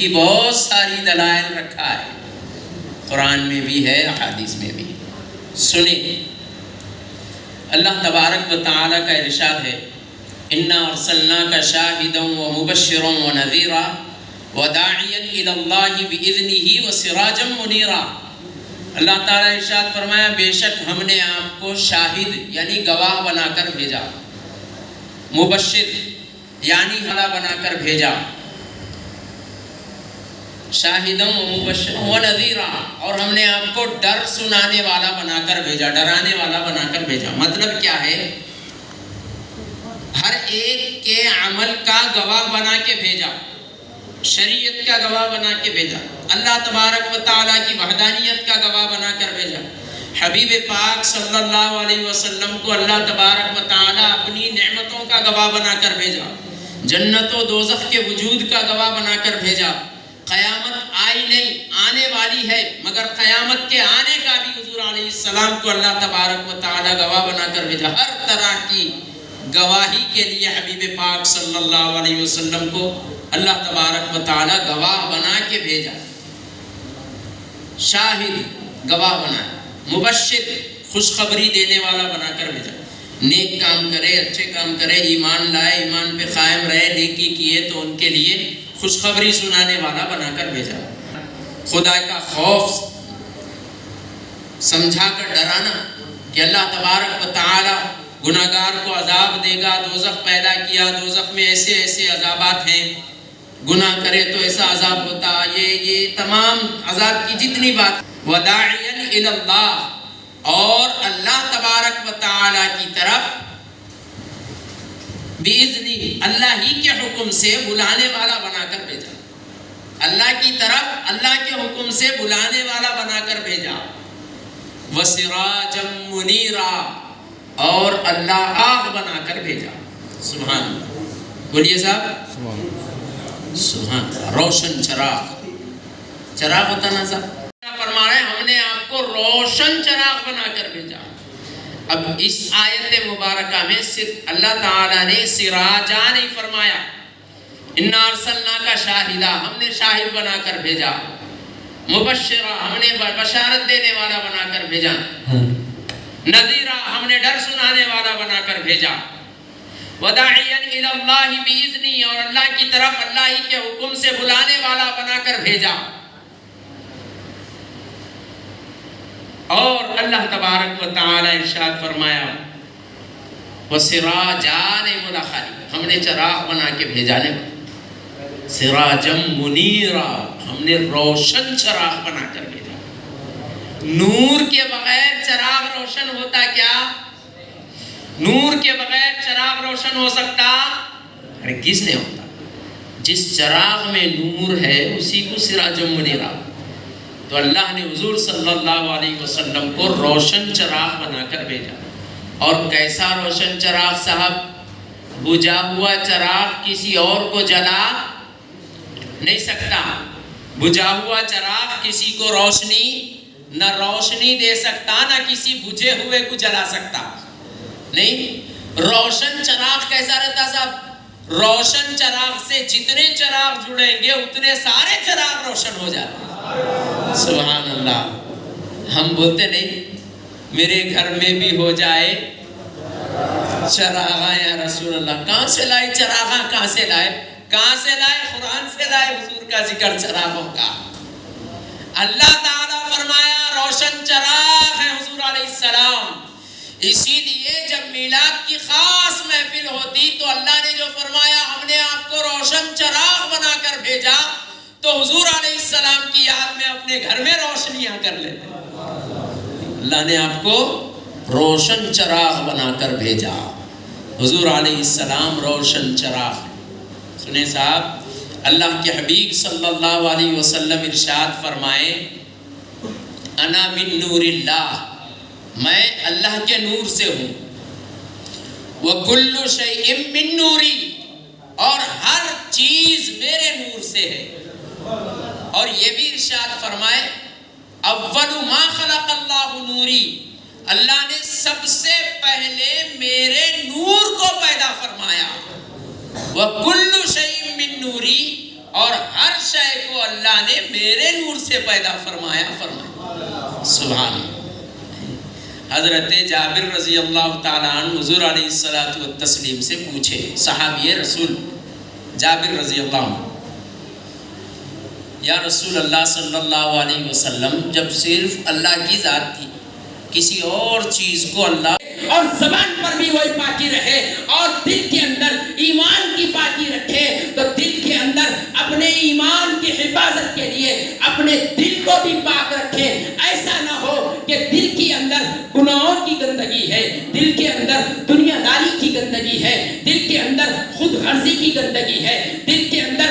کی بہت ساری دلائل رکھا ہے، قرآن میں بھی ہے، احادیث میں بھی۔ سنیں، اللہ تبارک و تعالیٰ کا ارشاد ہے، اِنَّا أَرْسَلْنَاكَ شَاهِدًا وَمُبَشِّرًا وَنَذِيرًا وَدَاعِيًا إِلَى اللَّهِ بِإِذْنِهِ وَسِرَاجًا مُنِيرًا۔ اللہ تعالیٰ ارشاد فرمایا، بے شک ہم نے آپ کو شاہد یعنی گواہ بنا کر بھیجا، مبشر یعنی ہلا بنا کر بھیجا، شاہدوں مبشروں ونذیرا، اور ہم نے آپ کو ڈر سنانے والا بنا کر بھیجا، ڈرانے والا بنا کر بھیجا۔ مطلب کیا ہے؟ ہر ایک کے عمل کا گواہ بنا کے بھیجا، شریعت کا گواہ بنا کے بھیجا، اللہ تبارک و تعالیٰ کی وحدانیت کا گواہ بنا کر بھیجا۔ حبیب پاک صلی اللہ علیہ وسلم کو اللہ تبارک و تعالیٰ اپنی نعمتوں کا گواہ بنا کر بھیجا، جنت و دوزخ کے وجود کا گواہ بنا کر بھیجا۔ قیامت آئی نہیں، آنے والی ہے، مگر قیامت کے آنے کا بھی حضور علیہ السلام کو اللہ تبارک و تعالیٰ گواہ بنا کر بھیجا۔ ہر طرح کی گواہی کے لیے حبیب پاک صلی اللہ علیہ وسلم کو اللہ تبارک و تعالیٰ گواہ بنا کے بھیجا، شاہد گواہ بنا، مبشر خوشخبری دینے والا بنا کر بھیجا۔ نیک کام کرے، اچھے کام کرے، ایمان لائے، ایمان پہ قائم رہے، نیکی کیے تو ان کے لیے خوشخبری سنانے والا بنا کر بھیجا۔ خدا کا خوف سمجھا کر ڈرانا کہ اللہ تبارک و تعالیٰ گناہگار کو عذاب دے گا، دوزخ پیدا کیا، دوزخ میں ایسے ایسے عذابات ہیں، گناہ کرے تو ایسا عذاب ہوتا، یہ تمام عذاب کی جتنی بات۔ وَدَاعِيًا إِلَى اللَّهِ، اور اللہ تبارک و تعالیٰ کی طرف بِإِذْنِهِ، اللہ ہی کے حکم سے بلانے والا بنا کر بھیجا، اللہ کی طرف اللہ کے حکم سے بلانے والا بنا کر بھیجا۔ وَسِرَاجًا مُنِيرًا، اور اللہ آگ بنا کر بھیجا۔ سبحان اللہ، بولیے صاحب سبحان اللہ۔ روشن چراغ، چراغ ہوتا نا صاحب، فرما رہے ہیں ہم نے آپ کو روشن چراغ بنا کر بھیجا۔ اب اس آیت مبارکہ میں صرف اللہ تعالیٰ نے سراجا نہیں فرمایا، اِنَّا أَرْسَلْنَاكَ شَاهِدًا، ہم نے شاہد بنا کر بھیجا، مبشرہ ہم نے بشارت دینے والا بنا کر بھیجا، نذیرہ ہم نے ڈر سنانے والا بنا کر بھیجا، وَدَاعِيًا إِلَى اللَّهِ بِإِذْنِهِ، اور اللہ کی طرف اللہ ہی کے حکم سے بلانے والا بنا کر بھیجا۔ اور اللہ تبارک و تعالی ارشاد فرمایا، وَسِرَاجًا مُنِيرًا، ہم نے چراغ بنا کے بھیجا، سِرَاجًا مُنِيرًا، ہم نے روشن چراغ بنا کر بھیجا۔ نور کے بغیر چراغ روشن ہوتا کیا؟ نور کے بغیر چراغ روشن ہو سکتا؟ ہرگز نہیں ہوتا۔ جس چراغ میں نور ہے اسی کو سراجم منیرا۔ تو اللہ نے حضور صلی اللہ علیہ وسلم کو روشن چراغ بنا کر بھیجا۔ اور کیسا روشن چراغ صاحب؟ بجھا ہوا چراغ کسی اور کو جلا نہیں سکتا، بجھا ہوا چراغ کسی کو روشنی نہ روشنی دے سکتا، نہ کسی بجھے ہوئے کو جلا سکتا نہیں۔ روشن چراغ کیسا رہتا صاحب؟ روشن چراغ سے جتنے چراغ جڑیں گے اتنے سارے چراغ روشن ہو جاتے۔ سبحان اللہ۔ ہم بولتے نہیں میرے گھر میں بھی ہو جائے چراغاں یا رسول اللہ۔ کہاں سے لائے چراغاں؟ کہاں سے لائے؟ کہاں سے لائے؟ قرآن سے لائے حضور کا ذکر چراغوں کا۔ اللہ تعالیٰ فرمایا روشن چراغ ہے حضور علیہ السلام۔ اسی لیے جب میلاد کی خاص محفل ہوتی تو اللہ نے جو فرمایا ہم نے آپ کو روشن چراغ بنا کر بھیجا، تو حضور علیہ السلام کی یاد میں اپنے گھر میں روشنیاں کر لیتے۔ اللہ نے آپ کو روشن چراغ بنا کر بھیجا۔ حضور علیہ السلام روشن چراغ۔ سنیں صاحب، اللہ کے حبیب صلی اللہ علیہ وسلم ارشاد فرمائے، انا من نور اللہ، میں اللہ کے نور سے ہوں، وَكُلُّ شَيْءٍ مِّن نُورِي، اور ہر چیز میرے نور سے ہے۔ اور یہ بھی ارشاد فرمائے، اول ما خلق اللہ نوری، اللہ نے سب سے پہلے میرے نور کو پیدا فرمایا۔ وَكُلُّ شَيْءٍ مِّن نُورِي، اور ہر شے کو اللہ نے میرے نور سے پیدا فرمایا سبحان اللہ۔ حضرت جابر رضی اللہ تعالیٰ عنہ حضور علیہ الصلاۃ والتسلیم سے پوچھے، صحابی رسول جابر رضی اللہ عنہ، یا رسول اللہ صلی اللہ علیہ وسلم، جب صرف اللہ کی ذات تھی، کسی اور چیز کو اللہ، اور زبان پر بھی وہی پاکی رہے اور دل کے اندر ایمان کی پاکی رکھے، تو دل کے اندر اپنے ایمان کی حفاظت کے لیے اپنے دل کو بھی پاک رکھے۔ ایسا نہ ہو کہ دل کے اندر گناہوں کی گندگی ہے، دل کے اندر دنیا داری کی گندگی ہے، دل کے اندر خود غرضی کی گندگی ہے، دل کے اندر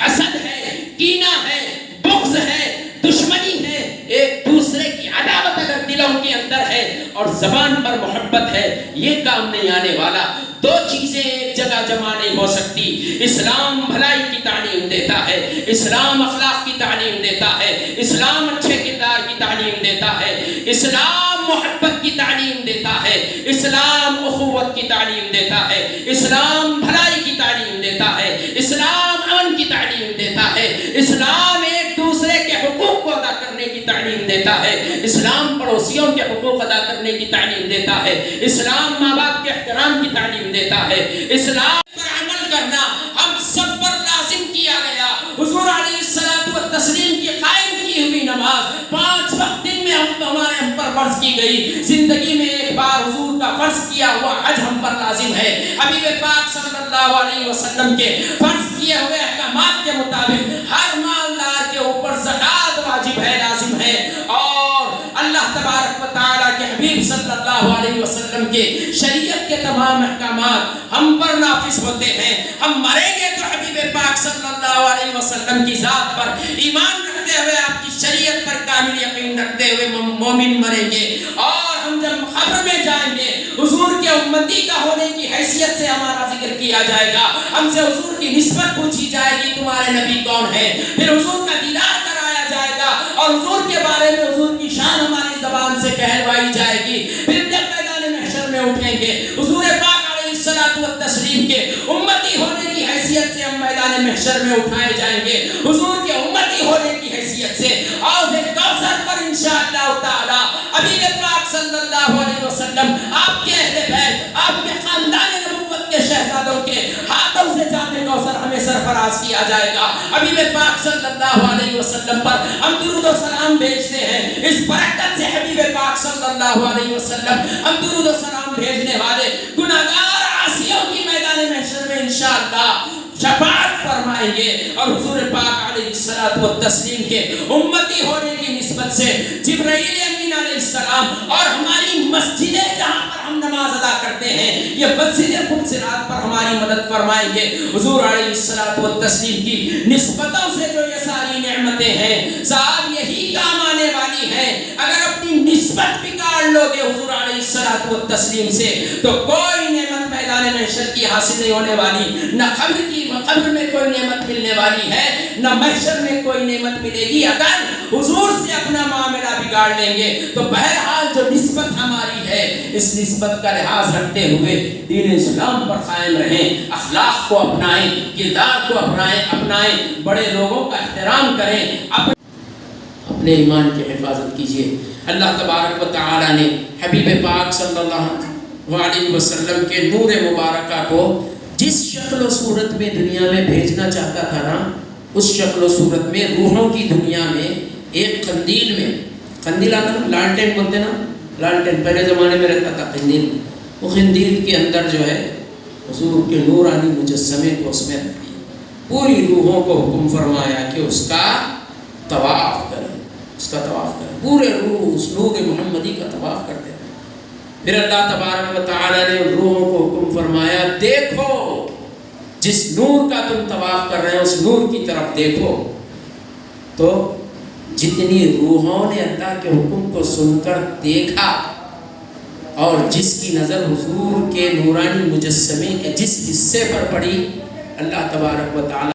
حسد ہے، کینہ ہے، بغض ہے، دشمنی ہے، ایک دوسرے کی عداوت اگر دلوں کے اندر ہے اور زبان پر محبت ہے، یہ کام نہیں آنے والا۔ دو چیزیں ایک جگہ جمع نہیں ہو سکتی۔ اسلام بھلائی کی تعلیم دیتا ہے، اسلام اخلاق کی تعلیم دیتا ہے، اسلام اچھے کردار کی تعلیم دیتا ہے، اسلام محبت کی تعلیم دیتا ہے، اسلام اخوت کی تعلیم دیتا ہے، اسلام بھلائی کی تعلیم دیتا ہے، اسلام امن کی تعلیم دیتا ہے، اسلام ایک دوسرے کے حقوق کو ادا کرنے کی تعلیم دیتا ہے، اسلام پڑوسیوں کے حقوق ادا کرنے کی تعلیم دیتا ہے، اسلام ماں باپ کے احترام کی تعلیم دیتا ہے، اسلام پر عمل کرنا ہم سب پر لازم کیا گیا۔ حضور علیہ الصلوۃ والتسلیم کی قائم کی ہوئی نماز 5 وقت دن میں ہم پر فرض کی گئی، زندگی میں ایک بار حضور کا فرض کیا ہوا حج ہم پر لازم ہے۔ حبیب پاک صلی اللہ علیہ وسلم کے فرض کیے ہوئے احکامات کے مطابق ہر مالدار کے اوپر زکوٰۃ واجب ہے، لازم ہے، اور اللہ تبارک و تعالیٰ کے حبیب صلی اللہ علیہ وسلم کے شریعت کے تمام احکامات ہم پر نافذ ہوتے ہیں۔ ہم مریں گے تو حبیب پاک صلی اللہ علیہ وسلم کی ذات پر ایمان رکھتے ہوئے، آپ کی شریعت پر کامل یقین رکھتے ہوئے مومن مریں گے، اور ہم جب قبر میں جائیں گے حضور کے امتی کا ہونے کی حیثیت سے ہمارا ذکر کیا جائے گا، ہم سے حضور کی نسبت پوچھی جائے گی، تمہارے نبی کون ہے، پھر حضور کا دیدار کرایا جائے گا اور حضور کے بارے میں حضور کی شان ہماری زبان سے کہلوائی جائے گی۔ پھر جب میدان محشر میں اٹھیں گے حضور پاک علیہ الصلوۃ والتسلیم کے امتی ہونے کی حیثیت سے ہم میدان محشر میں اٹھائے جائیں گے، حضور کے امتی ہونے کی حیثیت سے، اور پھر کوثر پر انشاءاللہ تعالی حبیب پاک صلی اللہ علیہ وسلم، آپ کے اہل بیت، آپ کے خاندان نبوت کے شہزادوں کے ہاتھوں سے جام کوثر ہمیں سرفراز کیا جائے گا۔ حبیب پاک صلی اللہ علیہ وسلم پر ہم درود و سلام بھیجتے ہیں، اس برکت سے حبیب پاک صلی اللہ علیہ وسلم ہم درود و سلام بھیجنے والے گناہگار عاصیوں کی میدان محشر میں انشاءاللہ شفاعت فرمائیں گے، اور حضور پاک علیہ الصلوۃ والتسلیم کے امتی ہونے کی نسبت سے جبرائیل امین علیہ السلام اور ہماری مسجدیں جہاں پر ہم نماز ادا کرتے ہیں، یہ مسجد قدس پر ہماری مدد فرمائیں گے۔ حضور علیہ الصلوۃ والتسلیم کی نسبتوں سے جو یہ ساری نعمتیں ہیں صاحب یہی کام آنے والی ہیں۔ اگر اپنی نسبت بگاڑ لو گے حضور علیہ الصلوۃ والتسلیم سے تو کوئی نعمت میدان محشر کی حاصل نہیں ہونے والی، نہ قبر میں کوئی نعمت ملنے والی ہے، نہ محشر میں کوئی نعمت ملے گی۔ اگر حضور سے اپنا معاملہ بگاڑ لیں گے تو بہرحال جو نسبت ہماری ہے اس نسبت کا لحاظ رکھتے ہوئے دین اسلام پر قائم رہیں، اخلاق کو اپنائیں، کردار کو اپنائیں، بڑے لوگوں کا احترام کریں، اپنے ایمان کی حفاظت کیجیے۔ اللہ تبارک و تعالی نے حبیب پاک صلی اللہ علیہ وسلم کے نور مبارکہ کو جس شکل و صورت میں دنیا میں بھیجنا چاہتا تھا نا، اس شکل و صورت میں روحوں کی دنیا میں ایک قندیل میں، قندیل آتا نا، لالٹین بولتے نا، لالٹین پہلے زمانے میں رہتا تھا قندیل، وہ قندیل کے اندر جو ہے حضور کے نورانی مجسمے کو اس میں رکھ دیا، پوری روحوں کو حکم فرمایا کہ اس کا طواف کریں، اس کا طواف کریں، پورے روح اس نور محمدی کا طواف کرتے ہیں۔ پھر اللہ تبارک و تعالی نے روحوں کو حکم فرمایا، دیکھو جس نور کا تم طواف کر رہے ہو اس نور کی طرف دیکھو۔ تو جتنی روحوں نے اللہ کے حکم کو سن کر دیکھا اور جس کی نظر حضور کے نورانی مجسمے کے جس حصے پر پڑی، اللہ تبارک و تعالی